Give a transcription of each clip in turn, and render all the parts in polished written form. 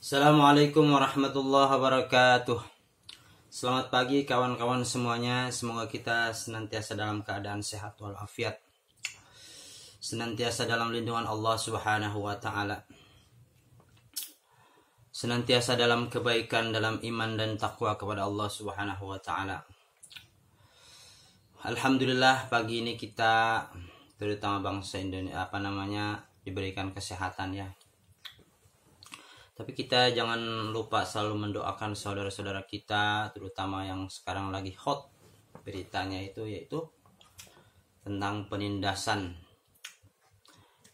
Assalamualaikum warahmatullahi wabarakatuh. Selamat pagi kawan-kawan semuanya. Semoga kita senantiasa dalam keadaan sehat walafiat, senantiasa dalam lindungan Allah Subhanahu wa taala, senantiasa dalam kebaikan, dalam iman dan takwa kepada Allah Subhanahu wa taala. Alhamdulillah, pagi ini kita terutama bangsa Indonesia diberikan kesehatan ya. Tapi kita jangan lupa selalu mendoakan saudara-saudara kita, terutama yang sekarang lagi hot beritanya itu, yaitu tentang penindasan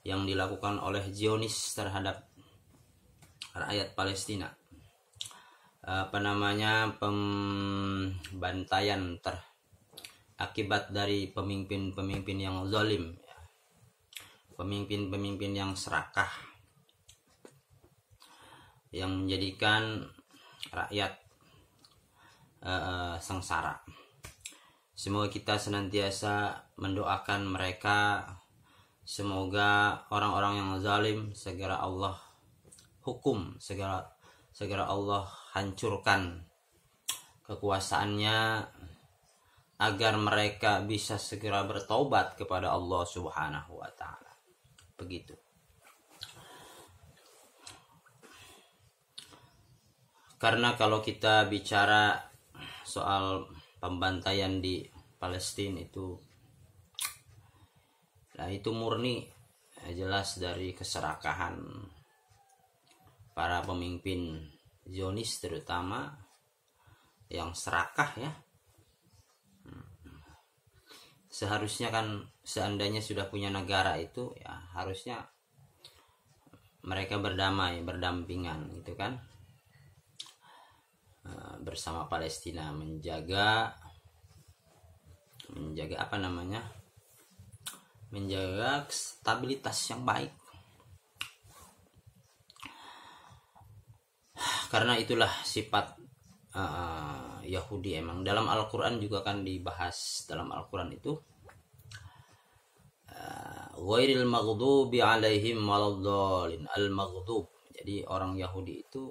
yang dilakukan oleh Zionis terhadap rakyat Palestina. Pembantaian akibat dari pemimpin-pemimpin yang zalim, pemimpin-pemimpin yang serakah, yang menjadikan rakyat sengsara. Semoga kita senantiasa mendoakan mereka, semoga orang-orang yang zalim segera Allah hukum, segera Allah hancurkan kekuasaannya, agar mereka bisa segera bertaubat kepada Allah Subhanahu wa taala. Begitu. Karena kalau kita bicara soal pembantaian di Palestina itu, itu murni jelas dari keserakahan para pemimpin Zionis, terutama yang serakah ya. Seharusnya kan, seandainya sudah punya negara itu ya harusnya mereka berdamai, berdampingan gitu kan, bersama Palestina, menjaga stabilitas yang baik. Karena itulah sifat Yahudi. Emang dalam Al-Quran juga kan dibahas, dalam Al-Quran itu ghairil maghdubi alaihim waladdallin, al-maghdub. Jadi orang Yahudi itu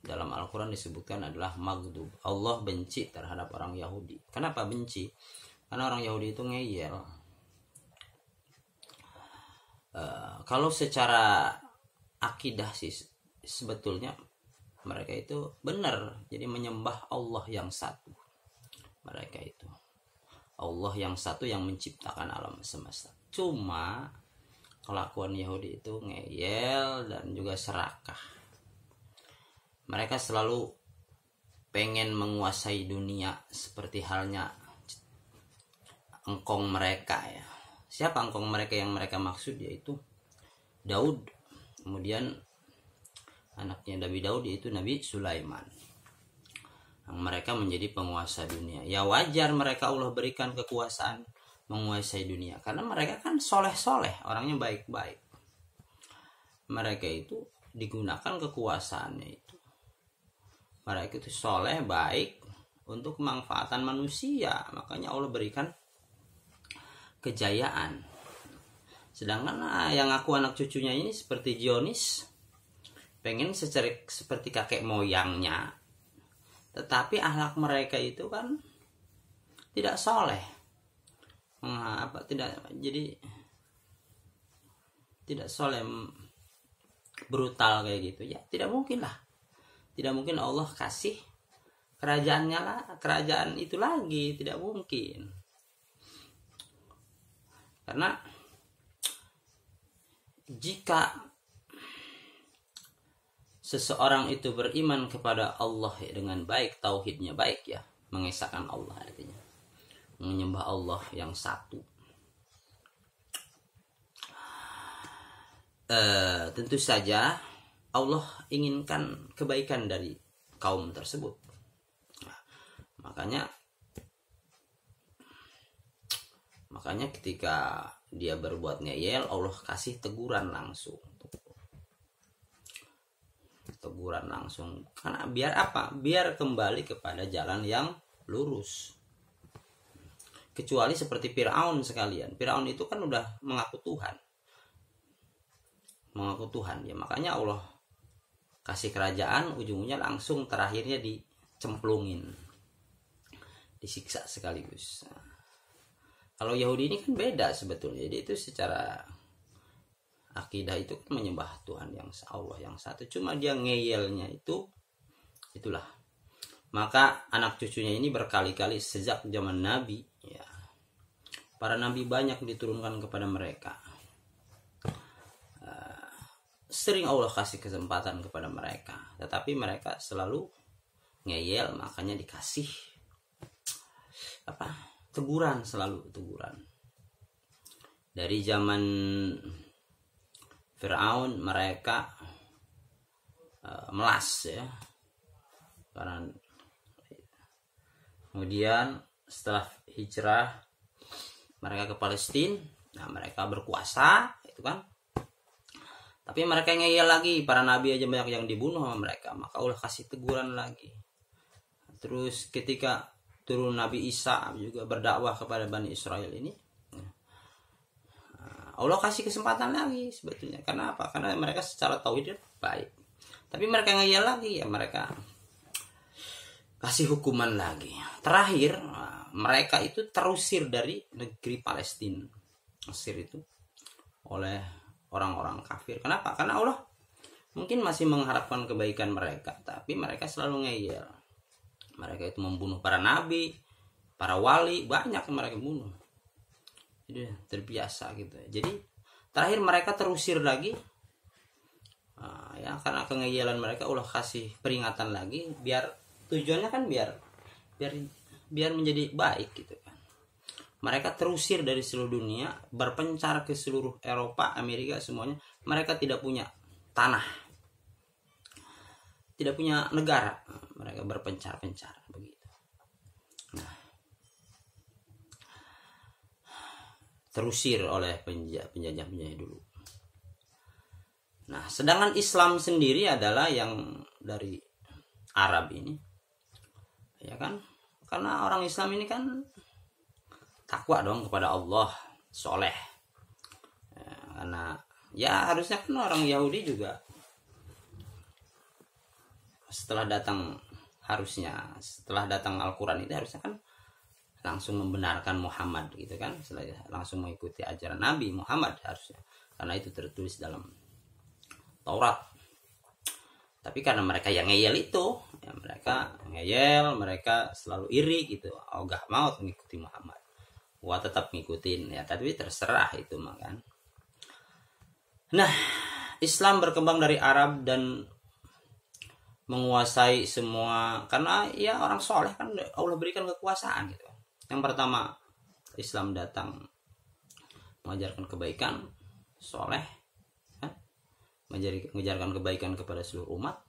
dalam Al-Quran disebutkan adalah maghdub. Allah benci terhadap orang Yahudi. Kenapa benci? Karena orang Yahudi itu ngeyel. Kalau secara akidah sih sebetulnya mereka itu benar, jadi menyembah Allah yang satu. Mereka itu Allah yang satu yang menciptakan alam semesta. Cuma kelakuan Yahudi itu ngeyel dan juga serakah. Mereka selalu pengen menguasai dunia, seperti halnya engkong mereka ya. Siapa engkong mereka yang mereka maksud? Yaitu Daud, kemudian anaknya Nabi Daud yaitu Nabi Sulaiman. Yang mereka menjadi penguasa dunia. Ya wajar mereka Allah berikan kekuasaan menguasai dunia, karena mereka kan soleh-soleh, orangnya baik-baik. Mereka itu digunakan kekuasaannya itu, mereka itu soleh, baik, untuk kemanfaatan manusia. Makanya Allah berikan kejayaan. Sedangkan yang aku anak cucunya ini seperti Zionis, pengen seperti kakek moyangnya, tetapi akhlak mereka itu kan tidak soleh. Tidak soleh, brutal kayak gitu ya. Tidak mungkin lah. Tidak mungkin Allah kasih kerajaan itu lagi, tidak mungkin. Karena jika seseorang itu beriman kepada Allah dengan baik, tauhidnya baik ya, mengesahkan Allah, artinya menyembah Allah yang satu, tentu saja Allah inginkan kebaikan dari kaum tersebut. Makanya ketika dia berbuat ngeyel, Allah kasih teguran langsung. Karena biar apa? Biar kembali kepada jalan yang lurus. Kecuali seperti Firaun sekalian. Firaun itu kan udah mengaku Tuhan. Ya makanya Allah kasih kerajaan, ujung-ujungnya langsung terakhirnya dicemplungin, disiksa sekaligus. Nah, kalau Yahudi ini kan beda sebetulnya. Jadi itu secara akidah itu kan menyembah Tuhan yang Allah yang satu, cuma dia ngeyelnya itulah. Maka anak cucunya ini berkali-kali sejak zaman Nabi, ya, para nabi banyak diturunkan kepada mereka. Sering Allah kasih kesempatan kepada mereka, tetapi mereka selalu ngeyel, makanya dikasih teguran, selalu teguran. Dari zaman Firaun mereka melas, ya, karena kemudian setelah hijrah mereka ke Palestina, nah mereka berkuasa, itu kan. Tapi mereka ngeyel lagi, para nabi aja banyak yang dibunuh sama mereka, maka Allah kasih teguran lagi. Terus ketika turun Nabi Isa juga berdakwah kepada Bani Israel ini, Allah kasih kesempatan lagi sebetulnya. Karena apa? Karena mereka secara tauhid baik. Tapi mereka ngeyel lagi, ya mereka kasih hukuman lagi. Terakhir mereka itu terusir dari negeri Palestina, Mesir itu, oleh orang-orang kafir. Kenapa? Karena Allah mungkin masih mengharapkan kebaikan mereka, tapi mereka selalu ngeyel. Mereka itu membunuh para nabi, para wali, banyak yang mereka bunuh. Jadi terbiasa gitu. Jadi terakhir mereka terusir lagi, ya karena kengeyelan mereka Allah kasih peringatan lagi, biar tujuannya kan biar menjadi baik gitu kan. Mereka terusir dari seluruh dunia, berpencar ke seluruh Eropa, Amerika, semuanya. Mereka tidak punya tanah, tidak punya negara, mereka berpencar-pencar begitu. Nah, terusir oleh penjajah dulu. Nah, sedangkan Islam sendiri adalah yang dari Arab ini, ya kan? Karena orang Islam ini kan takwa dong kepada Allah, soleh. Ya, karena ya harusnya kan orang Yahudi juga setelah datang Al-Quran itu harusnya kan langsung membenarkan Muhammad gitu kan, langsung mengikuti ajaran Nabi Muhammad harusnya, karena itu tertulis dalam Taurat. Tapi karena mereka yang ngeyel itu, ya mereka selalu iri gitu, ogah mau mengikuti Muhammad, wah tetap ngikutin ya, tapi terserah itu mah kan. Nah, Islam berkembang dari Arab dan menguasai semua, karena ya orang soleh kan Allah berikan kekuasaan gitu. Yang pertama, Islam datang mengajarkan kebaikan, soleh, ya, mengajarkan kebaikan kepada seluruh umat.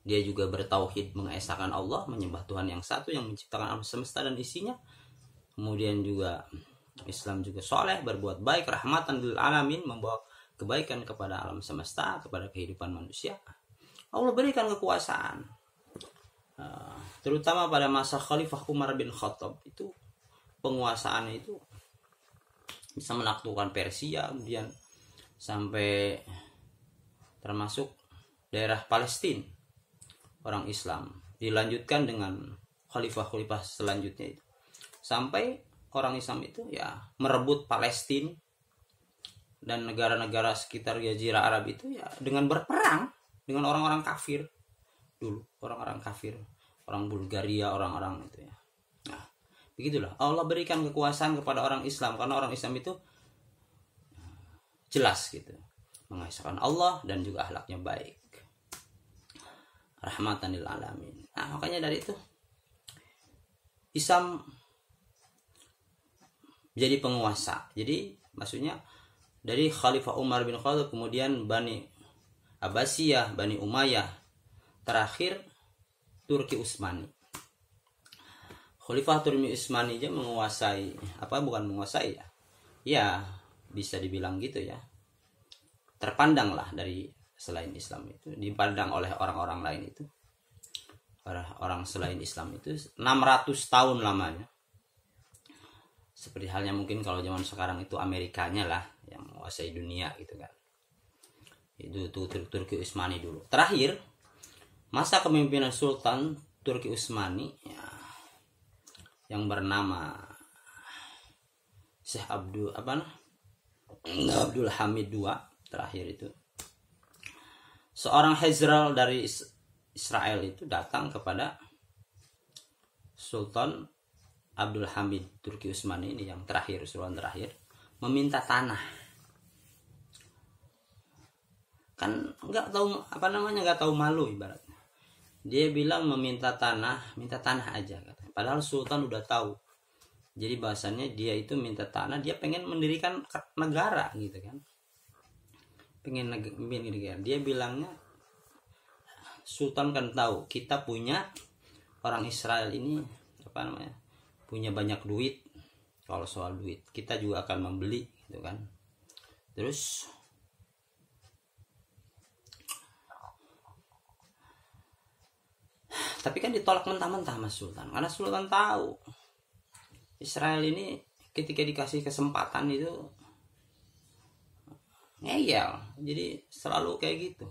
Dia juga bertauhid, mengesahkan Allah, menyembah Tuhan yang satu yang menciptakan alam semesta dan isinya. Kemudian juga Islam juga soleh, berbuat baik, rahmatan lil alamin, membawa kebaikan kepada alam semesta, kepada kehidupan manusia. Allah berikan kekuasaan, terutama pada masa Khalifah Umar bin Khattab itu, penguasaannya itu bisa menaklukkan Persia, kemudian sampai termasuk daerah Palestina orang Islam, dilanjutkan dengan khalifah-khalifah selanjutnya itu, sampai orang Islam itu ya merebut Palestina dan negara-negara sekitar Jazirah Arab itu ya dengan berperang dengan orang-orang kafir dulu, orang Bulgaria, orang-orang itu ya. Nah, begitulah Allah berikan kekuasaan kepada orang Islam, karena orang Islam itu jelas gitu, mengesahkan Allah dan juga akhlaknya baik, rahmatan lil alamin. Nah, makanya dari itu Islam jadi penguasa. Jadi maksudnya dari Khalifah Umar bin Khattab, kemudian Bani Abbasiyah, Bani Umayyah, terakhir Turki Utsmani. Khalifah Turki Utsmani aja menguasai, bukan menguasai ya, ya bisa dibilang gitu ya, terpandang lah dari selain Islam itu, dipandang oleh orang-orang lain itu, orang selain Islam itu 600 tahun lamanya. Seperti halnya mungkin kalau zaman sekarang itu Amerikanya lah yang menguasai dunia gitu kan. Itu Turki Utsmani dulu. Terakhir masa kepemimpinan Sultan Turki Utsmani ya, yang bernama Syekh Abdul Hamid II terakhir itu, seorang Hezral dari Israel itu datang kepada Sultan Abdul Hamid Turki Utsmani ini yang terakhir, Sultan terakhir, meminta tanah. Kan nggak tahu malu ibaratnya. Dia bilang meminta tanah, minta tanah aja katanya. Padahal Sultan udah tahu. Jadi bahasanya dia itu minta tanah, dia pengen mendirikan negara gitu kan. Pengen negara. Dia bilangnya, Sultan kan tahu kita punya orang Israel ini punya banyak duit. Kalau soal duit, kita juga akan membeli gitu kan. Terus tapi kan ditolak mentah-mentah Mas Sultan, karena Sultan tahu Israel ini ketika dikasih kesempatan itu ngeyel, jadi selalu kayak gitu.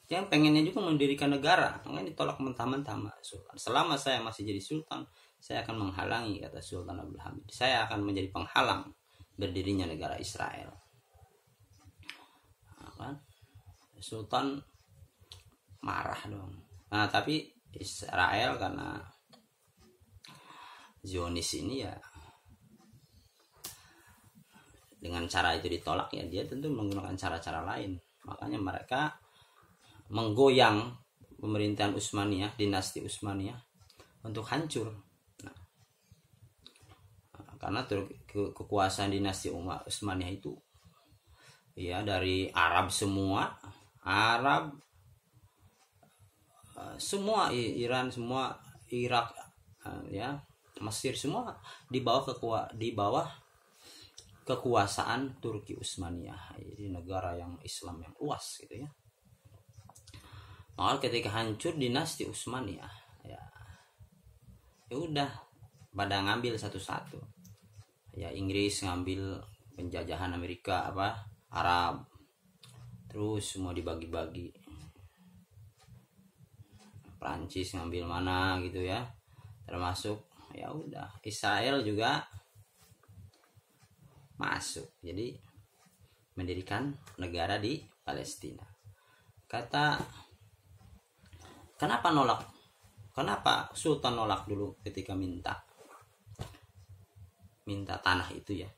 Yang pengennya juga mendirikan negara, makanya ditolak mentah-mentah Mas Sultan. Selama saya masih jadi Sultan, saya akan menghalangi, kata Sultan Abdul Hamid. Saya akan menjadi penghalang berdirinya negara Israel. Nah, kan? Sultan marah dong. Nah, tapi Israel karena Zionis ini ya, dengan cara itu ditolak ya, dia tentu menggunakan cara-cara lain. Makanya mereka menggoyang pemerintahan Utsmaniyah, dinasti Utsmaniyah untuk hancur. Nah, karena kekuasaan dinasti Utsmaniyah itu ya dari Arab semua, semua, Iran semua, Irak ya, Mesir semua di bawah kekuasaan Turki Utsmaniyah. Jadi negara yang Islam yang luas gitu ya. Maka ketika hancur dinasti Utsmaniyah ya udah pada ngambil satu-satu. Ya Inggris ngambil penjajahan Amerika Arab. Terus semua dibagi-bagi. Prancis ngambil mana gitu ya. Termasuk ya udah Israel juga masuk. Jadi mendirikan negara di Palestina. Kenapa nolak? Kenapa Sultan nolak dulu ketika minta tanah itu ya?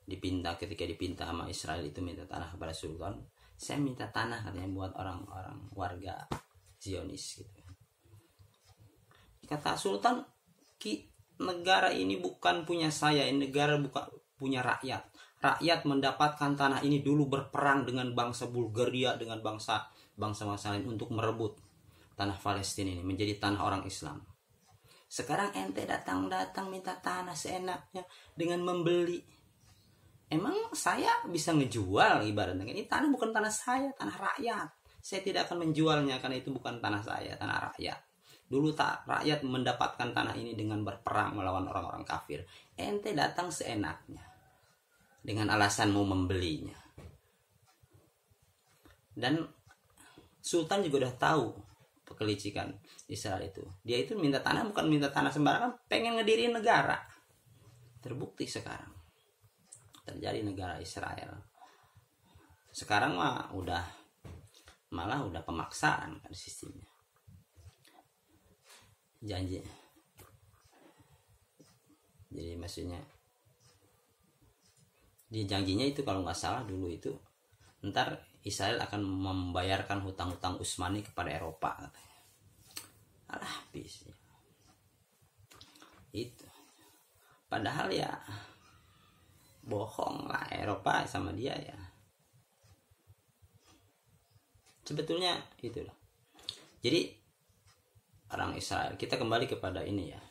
Ketika dipinta sama Israel itu minta tanah kepada Sultan. Saya minta tanah katanya buat orang-orang warga Zionis gitu. Kata Sultan, negara ini bukan punya saya, ini negara bukan punya rakyat. Rakyat mendapatkan tanah ini dulu berperang dengan bangsa Bulgaria, dengan bangsa lain untuk merebut tanah Palestina ini menjadi tanah orang Islam. Sekarang ente datang minta tanah seenaknya dengan membeli. Emang saya bisa ngejual ibaratnya? Ini tanah bukan tanah saya, tanah rakyat. Saya tidak akan menjualnya karena itu bukan tanah saya, tanah rakyat. Dulu rakyat mendapatkan tanah ini dengan berperang melawan orang-orang kafir. Ente datang seenaknya dengan alasan mau membelinya. Dan Sultan juga udah tahu kelicikan Israel itu. Dia itu minta tanah bukan minta tanah sembarangan, pengen ngedirin negara. Terbukti sekarang terjadi negara Israel. Sekarang malah udah pemaksaan kan sistemnya. Janji. Jadi maksudnya di janjinya itu kalau nggak salah dulu itu ntar Israel akan membayarkan hutang-hutang Utsmani kepada Eropa katanya. Alah habis. Itu. Padahal ya bohong lah Eropa sama dia ya. Sebetulnya itulah. Jadi orang Israel, kita kembali kepada ini ya.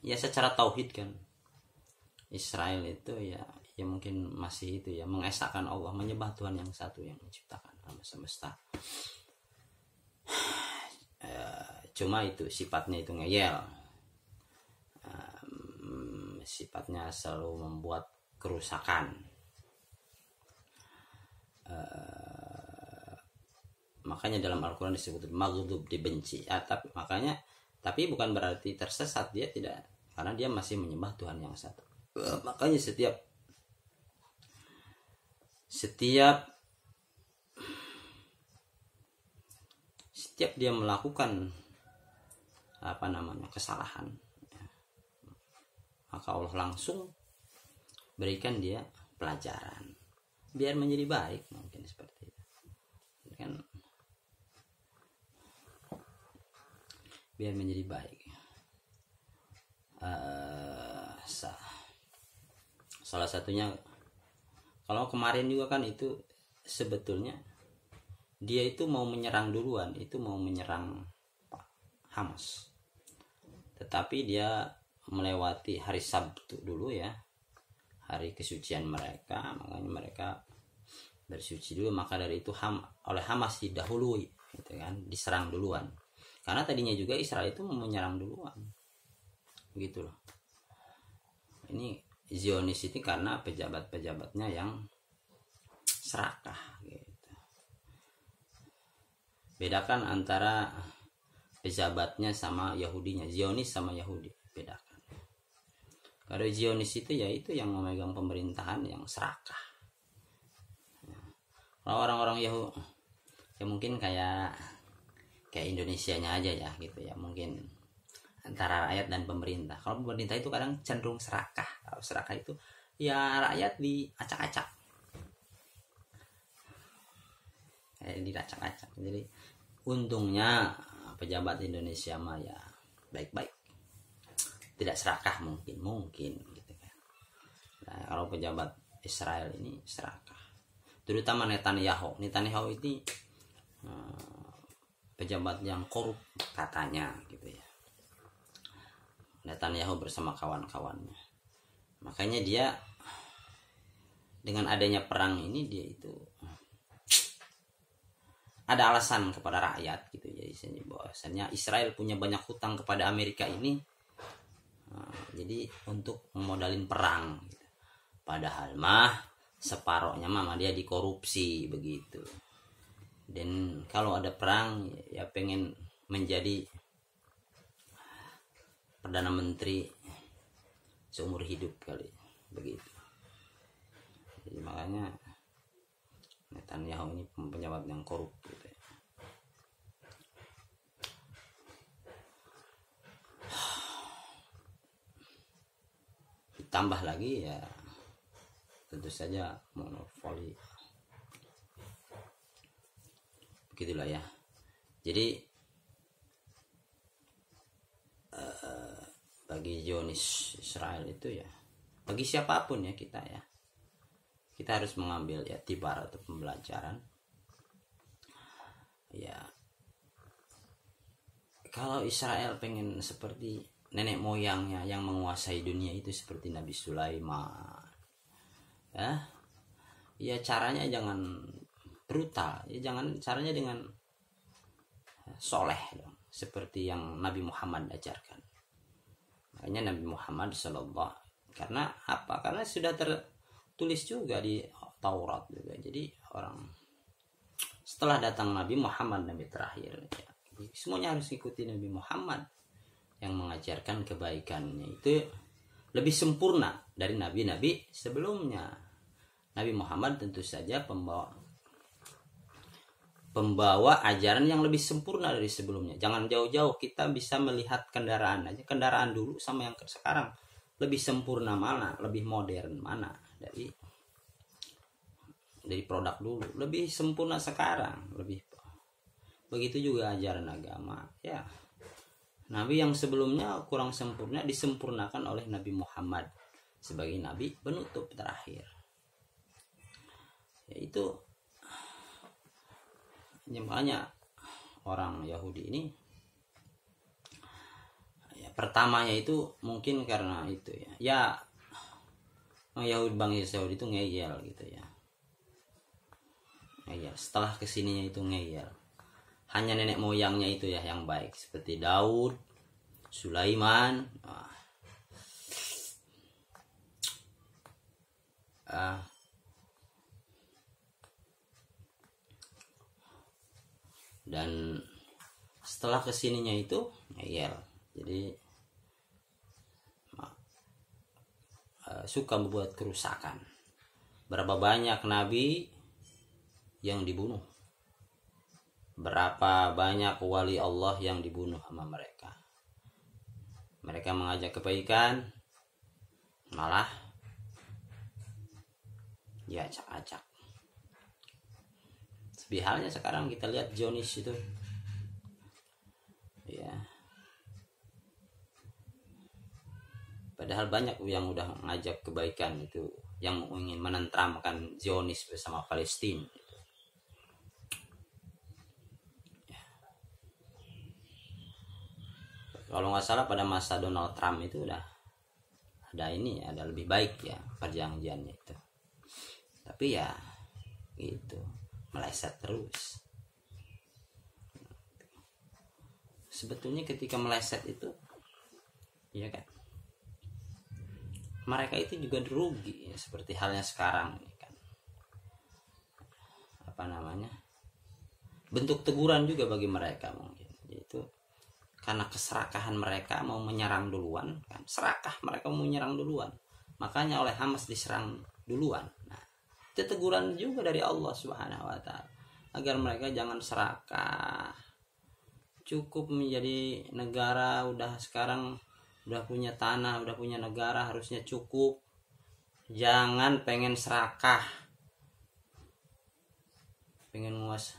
Ya secara tauhid kan Israel itu ya mungkin masih itu ya, mengesahkan Allah, menyembah Tuhan yang satu yang menciptakan alam semesta. Cuma itu sifatnya itu ngeyel, sifatnya selalu membuat kerusakan. Makanya dalam Al-Quran disebut maghdub, dibenci. Tapi bukan berarti tersesat, dia tidak, karena dia masih menyembah Tuhan yang satu. Makanya setiap dia melakukan kesalahan, maka Allah langsung berikan dia pelajaran biar menjadi baik, mungkin seperti itu kan, biar menjadi baik. Salah satunya, kalau kemarin juga kan itu sebetulnya dia itu mau menyerang duluan, itu mau menyerang Hamas, tetapi dia melewati hari Sabtu dulu ya, hari kesucian mereka, makanya mereka bersuci dulu, maka dari itu oleh Hamas didahului gitu kan, diserang duluan, karena tadinya juga Israel itu mau menyerang duluan gitu loh. Ini Zionis itu karena pejabat-pejabatnya yang serakah gitu. Bedakan antara pejabatnya sama Yahudinya, Zionis sama Yahudi, bedakan. Kalau Zionis itu ya itu yang memegang pemerintahan yang serakah. Kalau orang-orang Yahudi ya mungkin kayak Indonesianya aja ya gitu ya, mungkin antara rakyat dan pemerintah. Kalau pemerintah itu kadang cenderung serakah. Kalau serakah itu ya rakyat diacak-acak, kayak diracak-acak. Jadi untungnya pejabat Indonesia mah ya baik-baik, tidak serakah mungkin gitu kan. Nah, kalau pejabat Israel ini serakah, terutama Netanyahu ini pejabat yang korup katanya gitu ya. Netanyahu bersama kawan-kawannya, makanya dia dengan adanya perang ini dia itu ada alasan kepada rakyat gitu ya, bahwasanya Israel punya banyak hutang kepada Amerika ini, jadi untuk memodalin perang gitu. Padahal mah separohnya mah dia dikorupsi begitu, dan kalau ada perang ya pengen menjadi Perdana Menteri seumur hidup kali begitu. Jadi makanya Netanyahu ini pejabat yang korup gitu ya. Ditambah lagi ya tentu saja monopoli, begitulah ya. Jadi bagi Zionis Israel itu ya, bagi siapapun ya kita harus mengambil ya tibar atau pembelajaran ya. Kalau Israel pengen seperti nenek moyangnya yang menguasai dunia itu seperti Nabi Sulaiman ya caranya jangan brutal ya, caranya dengan soleh dong, seperti yang Nabi Muhammad ajarkan. Makanya Nabi Muhammad sallallahu, karena apa? Karena sudah tertulis juga di Taurat juga. Jadi orang setelah datang Nabi Muhammad, Nabi terakhir ya, semuanya harus ikuti Nabi Muhammad yang mengajarkan kebaikannya itu lebih sempurna dari nabi-nabi sebelumnya. Nabi Muhammad tentu saja pembawa ajaran yang lebih sempurna dari sebelumnya. Jangan jauh-jauh, kita bisa melihat kendaraan aja, kendaraan dulu sama yang sekarang lebih sempurna mana, lebih modern mana dari produk dulu, lebih sempurna sekarang, lebih begitu juga ajaran agama ya. Nabi yang sebelumnya kurang sempurna disempurnakan oleh Nabi Muhammad sebagai nabi penutup terakhir. Yaitu makanya orang Yahudi ini ya, pertamanya itu mungkin karena itu ya bangsa Yahudi itu ngeyel gitu ya, ngeyel. Setelah kesininya itu ngeyel, hanya nenek moyangnya itu ya yang baik, seperti Daud, Sulaiman. uh, dan setelah kesininya itu ngeyel, jadi suka membuat kerusakan. Berapa banyak nabi yang dibunuh, berapa banyak wali Allah yang dibunuh sama mereka. Mereka mengajak kebaikan, malah diacak-acak. Sebihalnya sekarang kita lihat Zionis itu, ya, padahal banyak yang udah ngajak kebaikan itu, yang ingin menentramkan Zionis bersama Palestina. Ya. Kalau nggak salah pada masa Donald Trump itu udah ada ini, ada lebih baik ya perjanjiannya itu. Tapi ya gitu, meleset terus. Sebetulnya ketika meleset itu, ya kan, mereka itu juga rugi ya, seperti halnya sekarang ini kan, apa namanya, bentuk teguran juga bagi mereka mungkin, yaitu karena keserakahan mereka mau menyerang duluan kan, serakah mereka mau menyerang duluan, makanya oleh Hamas diserang duluan. Nah, itu teguran juga dari Allah Subhanahu wa Ta'ala agar mereka jangan serakah, cukup menjadi negara, udah sekarang udah punya tanah, udah punya negara, harusnya cukup, jangan pengen serakah, pengen nguas,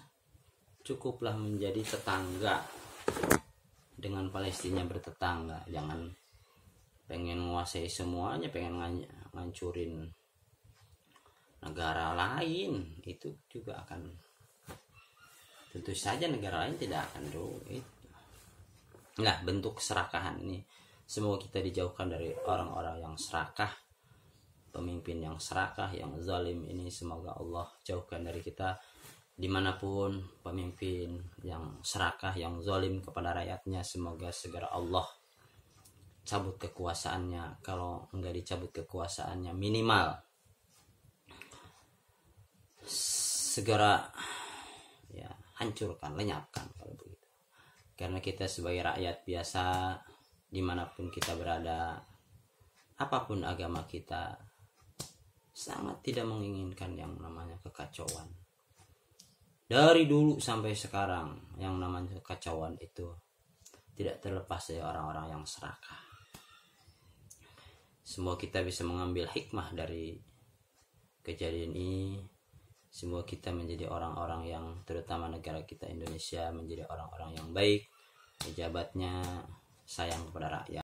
cukuplah menjadi tetangga dengan Palestina, bertetangga, jangan pengen menguasai semuanya, pengen ngancurin negara lain. Itu juga akan, tentu saja negara lain tidak akan rugi. Nah, bentuk keserakahan ini semoga kita dijauhkan dari orang-orang yang serakah, pemimpin yang serakah, yang zalim ini semoga Allah jauhkan dari kita. Dimanapun pemimpin yang serakah, yang zalim kepada rakyatnya, semoga segera Allah cabut kekuasaannya. Kalau enggak dicabut kekuasaannya, minimal segera ya hancurkan, lenyapkan kalau begitu. Karena kita sebagai rakyat biasa, dimanapun kita berada, apapun agama kita, sangat tidak menginginkan yang namanya kekacauan. Dari dulu sampai sekarang, yang namanya kekacauan itu tidak terlepas dari orang-orang yang serakah. Semua kita bisa mengambil hikmah dari kejadian ini. Semua kita menjadi orang-orang yang, terutama negara kita Indonesia, menjadi orang-orang yang baik, pejabatnya sayang kepada rakyat.